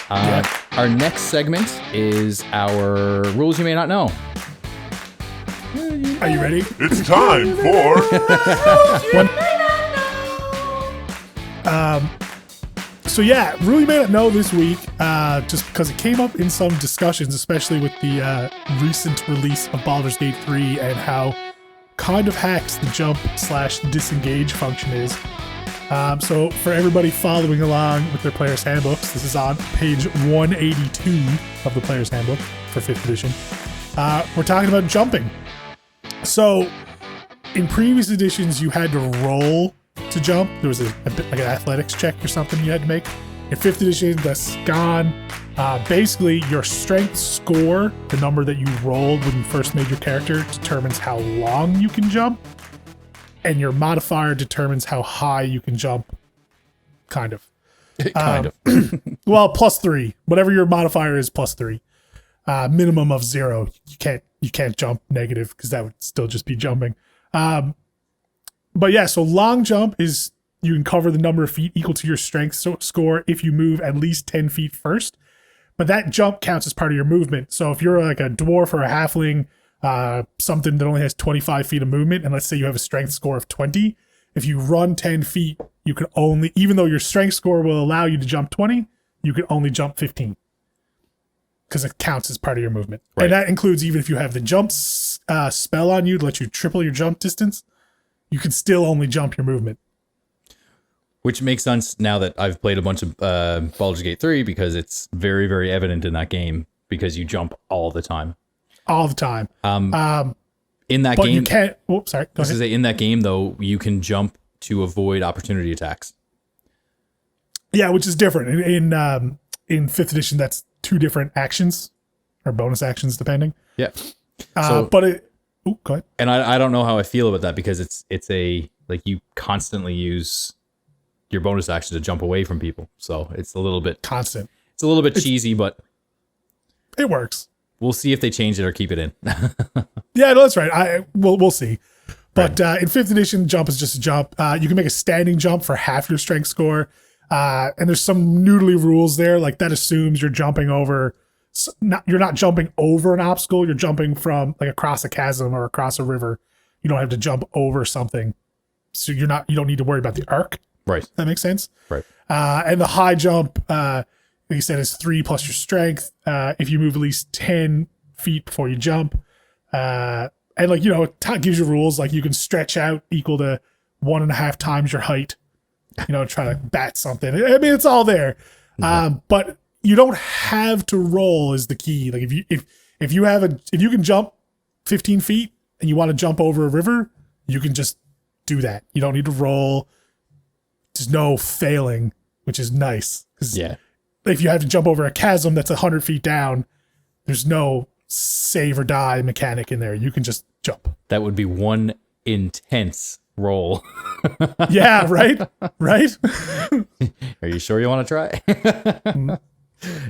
Our next segment is our rules you may not know. Are you ready? It's time for So yeah, really may not know this week, just because it came up in some discussions, especially with the recent release of Baldur's Gate 3 and how kind of hacked the jump/disengage function is. So for everybody following along with their player's handbooks, this is on page 182 of the player's handbook for 5th edition. We're talking about jumping. So in previous editions, you had to roll to jump. There was a bit like an athletics check or something you had to make. In 5th edition, that's gone. Basically, your strength score, the number that you rolled when you first made your character, determines how long you can jump. And your modifier determines how high you can jump. Kind of. Kind of. Well, +3. Whatever your modifier is, +3. Minimum of 0. You can't jump negative because that would still just be jumping. But yeah, so long jump is you can cover the number of feet equal to your strength score if you move at least 10 feet first. But that jump counts as part of your movement. So if you're like a dwarf or a halfling, something that only has 25 feet of movement, and let's say you have a strength score of 20, if you run 10 feet, you can only, even though your strength score will allow you to jump 20, you can only jump 15. Because it counts as part of your movement. Right. And that includes even if you have the jump spell on you to let you triple your jump distance, you can still only jump your movement. Which makes sense now that I've played a bunch of Baldur's Gate 3 because it's very, very evident in that game because you jump all the time. All the time. In that but game, you can't. Oops, sorry. Go ahead. In that game, though, you can jump to avoid opportunity attacks. Yeah, which is different. In 5th edition, that's 2 different actions or bonus actions, depending. Yeah. But it. Oh, go ahead. And I don't know how I feel about that because it's a like you constantly use your bonus action to jump away from people, so it's a little bit constant. It's a little bit cheesy, but it works. We'll see if they change it or keep it in. Yeah, no, that's right. We'll see. But in 5th edition, jump is just a jump. You can make a standing jump for half your strength score. And there's some noodly rules there. Like that assumes you're jumping over, you're not jumping over an obstacle. You're jumping from like across a chasm or across a river. You don't have to jump over something. So you don't need to worry about the arc. Right. That makes sense. Right. And the high jump, like you said, is 3 plus your strength. If you move at least 10 feet before you jump, and like, it gives you rules. Like you can stretch out equal to 1.5 times your height. Try to bat something. I mean, it's all there. But you don't have to roll is the key. Like if you can jump 15 feet and you want to jump over a river, you can just do that. You don't need to roll. There's no failing, which is nice. Yeah. If you have to jump over a chasm that's 100 feet down, there's no save or die mechanic in there. You can just jump. That would be one intense roll. Yeah, right? Right? Are you sure you want to try?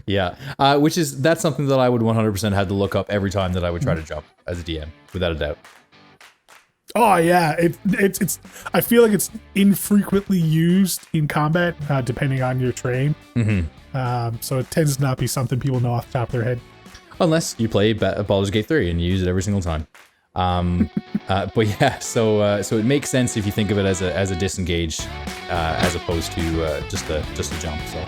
Yeah. That's something that I would 100% have to look up every time that I would try to jump as a DM, without a doubt. Oh yeah, it's. I feel like it's infrequently used in combat, depending on your terrain. Mm-hmm. So it tends to not be something people know off the top of their head, unless you play Baldur's Gate 3 and you use it every single time. But yeah, so it makes sense if you think of it as a disengage, as opposed to just a jump. So.